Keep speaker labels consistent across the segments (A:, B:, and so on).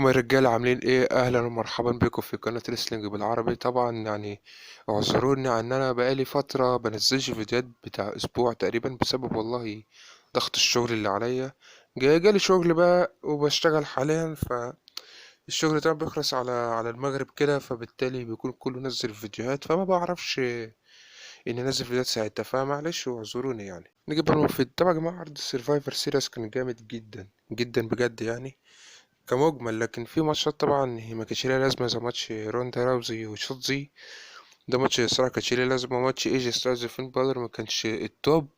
A: ازيكم يا رجالة عاملين ايه؟ اهلا ومرحبا بكم في قناة ريسلينج بالعربي. طبعا يعني اعذروني عن انا بقالي فترة بنزلش فيديوهات بتاع اسبوع تقريبا بسبب والله ضغط الشغل اللي عليا. جالي شغل بقى وبشتغل حاليا، فالشغل ده بيخلص على المغرب كده، فبالتالي بيكون كله نزل فيديوهات، فما بعرفش اني انزل فيديوهات ساعتها، فمعلش واعذروني. يعني نيجي بقى المفيد. طبعا يا جماعة عرض السرفايفر سيريس كان جامد جدا جدا بجد يعني كمجمل، لكن في ماتشات طبعا هي ما كانش ليها لازمه زي ماتش روندا راوزي وشوتزي. ده ماتش الصراحه كانش ليه لازمه. ماتش ايجي ستايلز وفين بالر ما كانش التوب.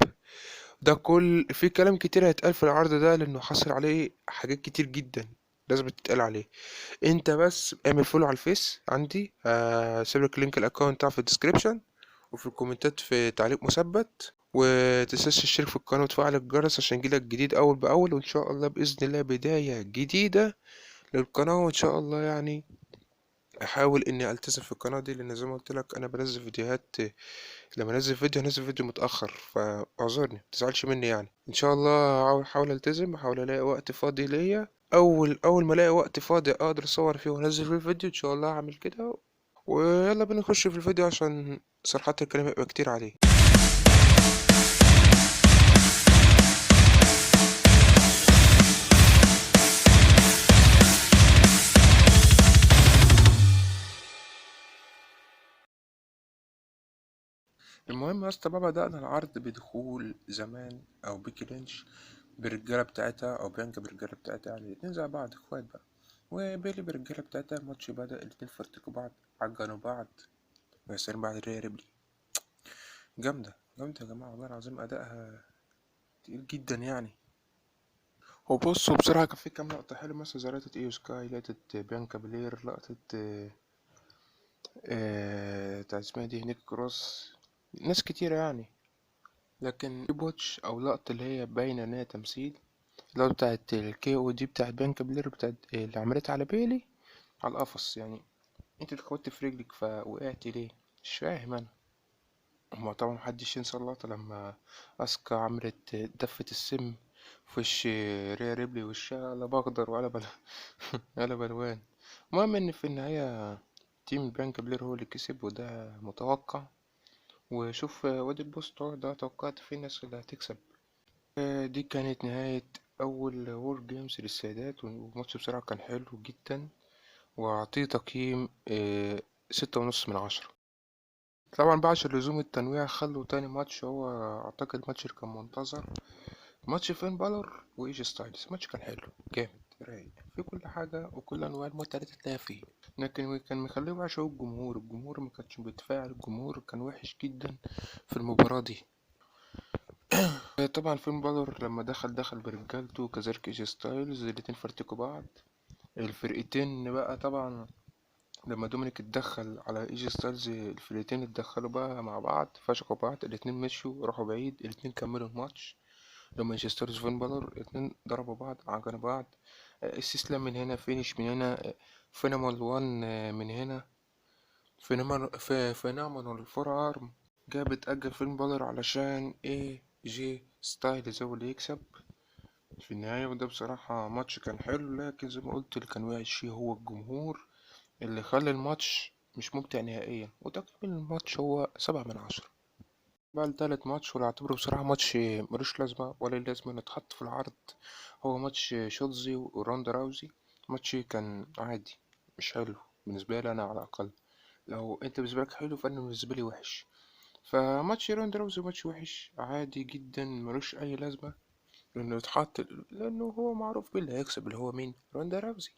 A: ده كل في كلام كتير هيتقال في العرض ده لانه حصل عليه حاجات كتير جدا لازم تتقال عليه. انت بس اعمل فولو على الفيس عندي، سيبلك لينك الاكونت بتاعه في الديسكريبشن وفي الكومنتات في تعليق مثبت، وتنساش تشترك في القناة وتفعل الجرس عشان يجيلك جديد أول بأول، وإن شاء الله بإذن الله بداية جديدة للقناة. وإن شاء الله يعني أحاول إني ألتزم في القناة دي، لأن زي ما قلت لك أنا بنزل فيديوهات. لما أنزل فيديو هنزل فيديو متأخر، فاعذرني متزعلش مني. يعني إن شاء الله أحاول ألتزم، أحاول ألاقي وقت فاضي ليا. أول ما ألاقي وقت فاضي أقدر أصور فيه وأنزل فيه الفيديو إن شاء الله هعمل كده. ويلا بينا نخش في الفيديو عشان صراحة الكلام هيبقى كتير عليه. المهم يا اسطى بقى، بدأنا العرض بدخول زمان أو بيكي لينش بالرجالة بتاعتها، أو بيانكا بالرجالة بتاعتها، يعني الاتنين زي بعض اخوات بقى. وبيلي بالرجالة بتاعتها. الماتش بدأ الاتنين فرتكوا بعض، عجنوا بعض. ويا سلام بعد ريا ريبلي، جامدة جامدة يا جماعة والله العظيم، أدائها تقيل جدا يعني. هو بصوا بصراحة كان في كام لقطة حلوة، مثلا زي لقطة ايو سكاي، لقطة بيانكا بلير، لقطة بتاعت اسمها دي نيك كروس، ناس كتيرة يعني. لكن في بوتش أو لقطة اللي هي باينة إن هي تمثيل، اللقطة بتاعت الكي او دي بتاعت بيانكا بلير، بتاعت اللي عملتها على بيلي على القفص. يعني انت اتخبطت في رجلك فوقعت ليه؟ مش فاهم انا. هما طبعا محدش ينسى اللقطة لما اسكا عملت دفة السم في وش ريا ريبلي، وشها قلب اخضر وقلب قلب الوان. المهم ان في النهاية تيم بيانكا بلير هو اللي كسب، وده متوقع. وشوف وادي البوست ده توقعت في الناس اللي هتكسب. دي كانت نهاية أول وور جيمز للسيدات، والماتش بصراحة كان حلو جدا، وأعطيه تقييم 6.5 من 10. طبعا بقى عشان لزوم التنويع خلوا تاني ماتش هو أعتقد الماتش اللي كان منتظر، ماتش فين بالور وإيجي ستايلز. الماتش كان حلو جامد رايق في كل حاجة، وكل أنواع المتعة اللي تتلاقي فيه. لكن كان مخليه بقى شو الجمهور ما كانش بيتفاعل، الجمهور كان وحش جدا في المباراة دي. طبعا فين بالور لما دخل برجالته، وكذلك ايجي ستايلز، الاتنين فرتكوا بعض. الفرقتين بقى طبعا لما دومينيك اتدخل على ايجي ستايلز، الفرقتين اتدخلوا بقى مع بعض، فشخوا بعض، الاتنين مشوا راحوا بعيد، الاتنين كملوا الماتش. لما ايجي ستايلز وفين بالور الاتنين ضربوا بعض عجنوا بعض. استسلام من هنا، فينيش من هنا، فينامال وان من هنا، فينامال الفور ارم. جابت أجل فين بالور علشان ايه جي ستايلز هو اللي يكسب في النهاية. وده بصراحة ماتش كان حلو، لكن زي ما قلت اللي كان وحش فيه هو الجمهور، اللي خلى الماتش مش ممتع نهائيا. وتقييم الماتش هو 7 من 10. بقى لتالت ماتش، واللي اعتبره بصراحة ماتش ملوش لازمة ولا ليه لازمة إنه يتحط في العرض، هو ماتش شوتزي وروندا راوزي. ماتش كان عادي، مش حلو بالنسبة لي أنا على الأقل. لو أنت بالنسبة لك حلو فأنا بالنسبة لي وحش. فماتش روندا راوزي ماتش وحش عادي جدا ملوش أي لازمة، لأنه يتحط، لأنه هو معروف باللي هيكسب اللي هو مين، روندا راوزي.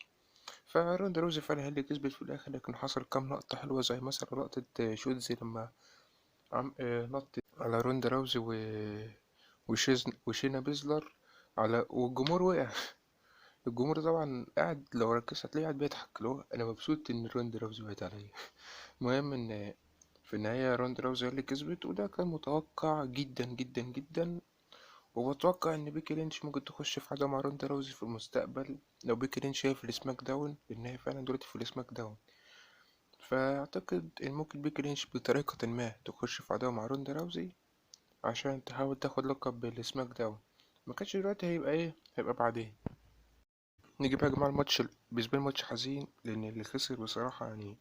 A: فروندا روزي فعلا هي اللي كسبت في الآخر، لكن حصل كام لقطة حلوة زي مثلا لقطة شوتزي لما نط على روندا راوزي وشينا بيزلر، والجمهور وقع. الجمهور طبعا قاعد لو ركزت هتلاقيه قاعد بيضحك، اللي هو أنا مبسوط إن روندا راوزي وقعت عليا. المهم إن في النهاية روندا راوزي هي اللي كسبت، وده كان متوقع جدا جدا جدا. وبتوقع ان بيكي لينش ممكن تخش في حاجه مع روندا راوزي في المستقبل، لو بيكي لينش هي في السماك داون، لان هي فعلا دلوقتي في السماك داون. فاعتقد ان ممكن بيكي لينش بطريقه ما تخش في عداوه مع روندا راوزي عشان تحاول تاخد لقب بالسماك داون. ما كانش دلوقتي هيبقى ايه، هيبقى بعدين. نيجي بقى يا جماعة الماتش بالنسبة لي ماتش حزين، لأن اللي خسر بصراحة يعني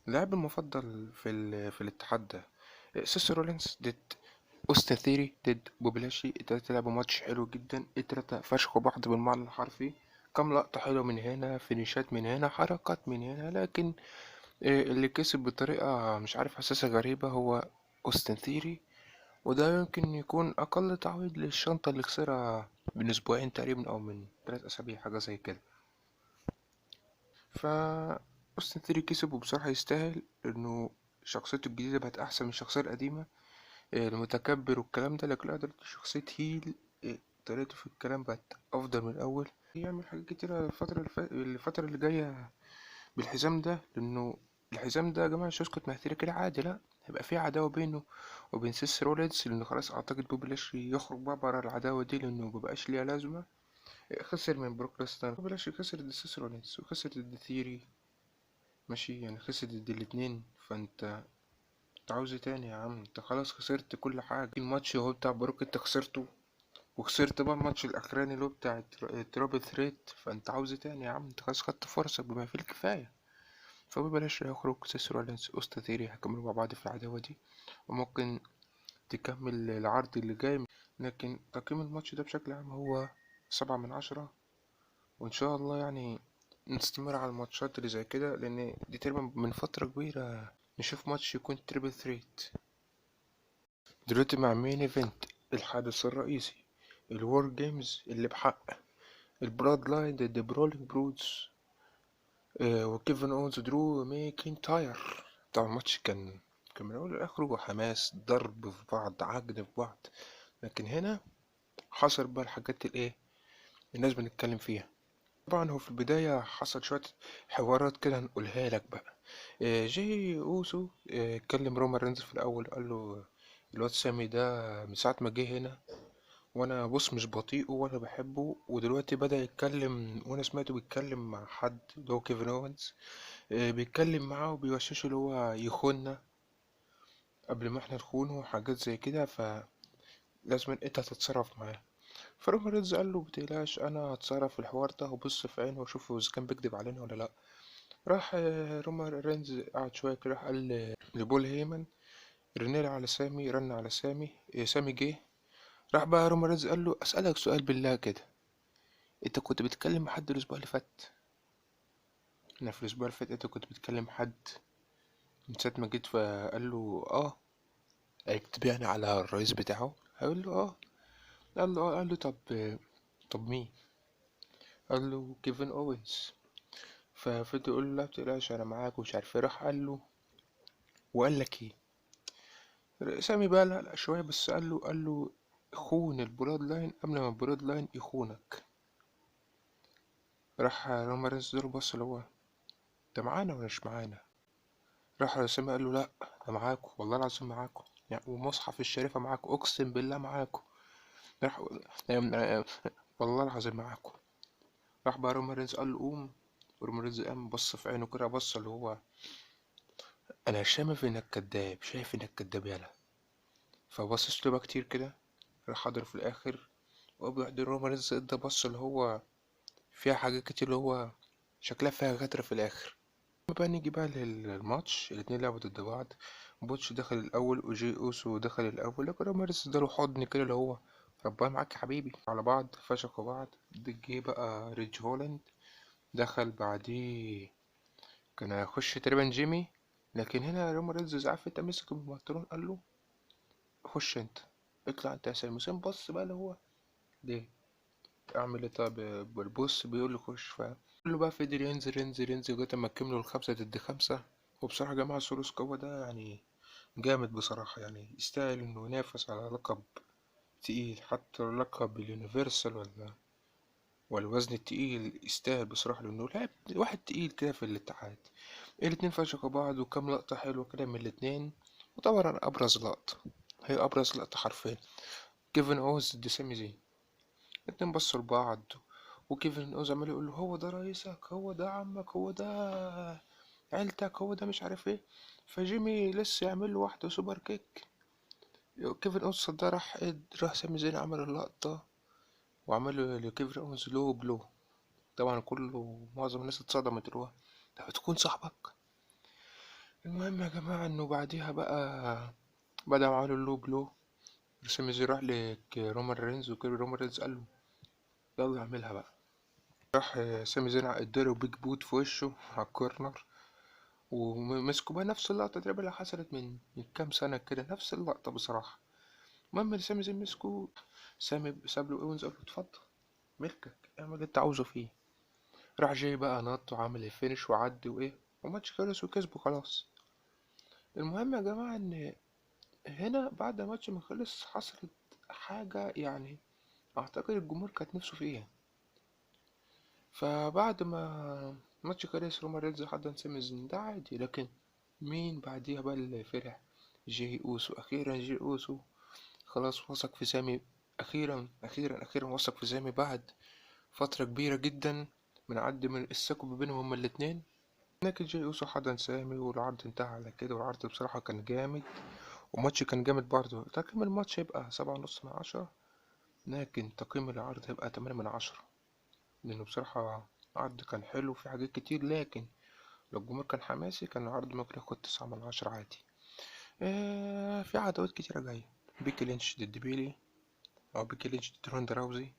A: اللاعب المفضل في الاتحاد ده سيس رولينز ضد أوستن ثيري ضد بوبلاشي. التلاتة لعبوا ماتش حلو جدا، التلاتة فشخوا بعض بالمعنى الحرفي. كام لقطة حلوة من هنا، فينيشات من هنا، حركات من هنا، لكن اللي كسب بطريقة مش عارف حاسسها غريبة هو أوستن ثيري. وده يمكن يكون أقل تعويض للشنطة اللي خسرها من أسبوعين تقريبا أو من 3 أسابيع، حاجة زي كده. فا أوستن ثيري كسب وبصراحة يستاهل، لأنه شخصيته الجديدة بقت أحسن من الشخصية القديمة. المتكبر والكلام ده، لكن لا دلوقتي شخصية هيل. طريقته في الكلام بقت أفضل من الأول. يعمل حاجات كتيرة الفترة اللي جاية بالحزام ده، لأنه الحزام ده يا جماعة مش هيسكت مع ثيري كده عادي، لأ هيبقى في عداوة بينه وبين سيس رولينز، لأنه خلاص أعتقد بوبي لاشلي يخرج بقى برا العداوة دي، لأنه مبقاش ليها لازمة. خسر من بروك ليسنر، بوبي لاشلي خسر ضد سيس رولينز وخسر ضد ثيري، ماشي يعني خسر ضد الاتنين. فانت عاوز إيه تاني يا عم؟ انت خلاص خسرت كل حاجة. الماتش هو بتاع بروك انت خسرته، وخسرت بقى الماتش الاخراني اللي هو بتاع ترابل ثريت. فانت عاوز إيه تاني يا عم؟ انت خلاص خدت فرصة بما فيه الكفاية. فببلاش يخرج سيس رولينز أوستاتيري هيكملوا مع بعض في العداوة دي، وممكن تكمل العرض اللي جاي. لكن تقييم الماتش ده بشكل عام هو 7 من 10. وإن شاء الله يعني نستمر على الماتشات اللي زي كده، لأن دي تقريبا من فترة كبيرة نشوف ماتش يكون تريبل ثريت. دلوقتي مع مين ايفنت، الحدث الرئيسي، الوور جيمز اللي بحق، البراد لاين ضد برولينج برودز، وكيفن اونز درو ماكنتاير. طبعا الماتش كان من اول لاخره حماس، ضرب في بعض، عجن في بعض. لكن هنا حصل بقى الحاجات الايه الناس بنتكلم فيها. طبعا هو في البداية حصل شوية حوارات كده هنقولها لك بقى. جي اوسو كلم رومان رينز في الاول، قال له الواد سامي ده من ساعة ما جه هنا وانا بص مش بطيئه ولا بحبه، ودلوقتي بدأ يتكلم وانا سمعته بيتكلم مع حد اللي هو كيفن اوينز. بيتكلم معاه وبيوششه اللي هو يخوننا قبل ما احنا نخونه وحاجات زي كده، فلازم انت تتصرف معاه. فرومان رينز قال له متقلقش انا هتصرف في الحوار ده، وبص في عينه واشوف اذا كان بيكدب علينا ولا لا. راح رومان رينز قعد شويه كده، راح قال لبول هيمن رن على سامي. سامي جه. راح بقى رومان رينز قال له اسالك سؤال بالله كده، انت كنت بتتكلم مع حد الاسبوع اللي فات؟ انا في الاسبوع اللي فات انت كنت بتكلم حد من ساعه ما جيت؟ فقال له اه. اكتب يعني على الرئيس بتاعه؟ هيقول له اه. قال له طب مين؟ قال له كيفن اوينز. ففضل يقول له لا متقلقش انا معاك ومش عارف ايه. راح قال له وقال لك ايه؟ سامي بقى لا شويه، بس قال له خون البلاد لاين قبل ما البلاد لاين يخونك. راح رومان رينز له بص اللي هو ده معانا ولا مش معانا؟ راح سامي قال له لا انا معاكم والله العظيم معاكم يعني، ومصحف الشريفه معاكم اقسم بالله معاكم. راح والله العظيم معاكم. راح بقى رومان رينز قال له قوم. ورومان رينز قام بص في عينه كده، بص اللي هو انا شايف انك كداب يالا. فبصش له بقى كتير كده، راح حضر في الاخر وابدا رومان رينز ده بص اللي هو فيها حاجات كتير، اللي هو شكلها فيها غدرة في الاخر. بقى نيجي بقى للماتش، الاتنين لعبوا ضد بعض. بوتش دخل الاول وجي اوسو دخل الاول، لكن رومان رينز اداله حضن كده اللي هو ربنا معاك يا حبيبي. على بعض فشخوا بعض. جه بقى ريج هولاند دخل بعديه، كان هيخش تقريبا جيمي. لكن هنا رومان رينز عارف انت مسك المطرون قال له خش انت، اطلع انت يا سامي حسين. بص بقى اللي هو ليه اعمل ايه؟ طب بالبص بيقول له خش. فقال له بقى فضل ينزل لغايه ما كملوا ال5 ضد 5. وبصراحه يا جماعه سولو سكوا ده يعني جامد بصراحه، يعني يستاهل انه ينافس على لقب تقيل، حتى لقب اليونيفرسال ولا الوزن التقيل يستاهل بصراحه، لانه لعب واحد تقيل كده في الاتحاد. الاتنين فشخوا بعض، وكام لقطة حلوة كده من الاتنين. وطبعا أبرز لقطة، هي أبرز لقطة حرفيا، كيفن أوز ضد سامي زين. الاتنين بصوا لبعض، وكيفن أوز عمال يقول له هو ده رئيسك، هو ده عمك، هو ده عيلتك، هو ده مش عارف ايه. فجيمي لسه يعمل له واحدة سوبر كيك، كيفن أوز صدها. راح سامي زين عمل اللقطة وعمل له لكيفن أوز لو بلو. طبعا كله معظم الناس اتصدمت، اللي هو ده بتكون صاحبك. المهم يا جماعة انه بعديها بقى بدأ عملوا اللو بلو. سامي زي راح لرومان رينز، وكده رومان رينز قال له يلا اعملها بقى. راح سامي زين اداله بيج بوت في وشه على الكورنر، ومسكوا بقى نفس اللقطة تقريبا اللي حصلت من كام سنة كده، نفس اللقطة بصراحة. المهم سامي زين مسكوا، سامي ساب له ايونز قال له اتفضل ملكك، اعمل اللي انت عاوزه فيه. راح جاي بقى نط وعمل الفينش وعدي وايه، وماتش خلص وكسبوا خلاص. المهم يا جماعة ان هنا بعد الماتش ما خلص حصلت حاجة يعني اعتقد الجمهور كانت نفسه فيها. فبعد ما ماتش خلص رومان رينز حضن سامي زين ده عادي، لكن مين بعديها بقى اللي فرح؟ جي اوسو. اخيرا جي اوسو خلاص وثق في سامي. اخيرا اخيرا اخيرا وثق في سامي بعد فترة كبيرة جدا من الثقة بينهم هما الاتنين. لكن جي اوسو حضن سامي والعرض انتهى على كده، والعرض بصراحة كان جامد، والماتش كان جامد برضه. تقييم الماتش هيبقى 7.5 من 10، لكن تقييم العرض هيبقى 8 من 10، لأنه بصراحة عرض كان حلو في حاجات كتير، لكن لو الجمهور كان حماسي كان العرض ممكن ياخد 9 من 10 عادي. في عداوات كتيرة جاية. بيكي لينش ضد بيلي، أو بيكي لينش ضد روندا راوزي.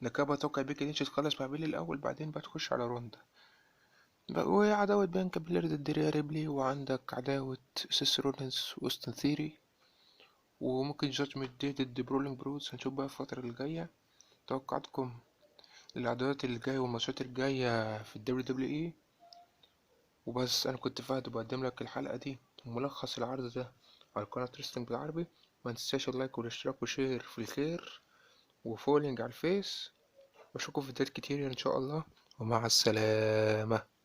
A: أنا كده بتوقع بيكي لينش تخلص مع بيلي الأول، بعدين بقى تخش على روندا. وعداوة بيانكا بيلر ضد ريا ريبلي، وعندك عداوة سيس رولينز وأوستن ثيري، وممكن جادجمنت دي ضد برولينج بروز. هنشوف بقى الفترة الجاية توقعاتكم للعداوات اللي جاية والماتشات الجاية في الدبليو دبليو اي. وبس أنا كنت فهد بقدم لك الحلقة دي وملخص العرض ده على قناة ريستنج بالعربي. ما تنساش اللايك والاشتراك وشير في الخير وفولينج على الفيس، واشوفكم في فيديوهات كتير ان شاء الله، ومع السلامة.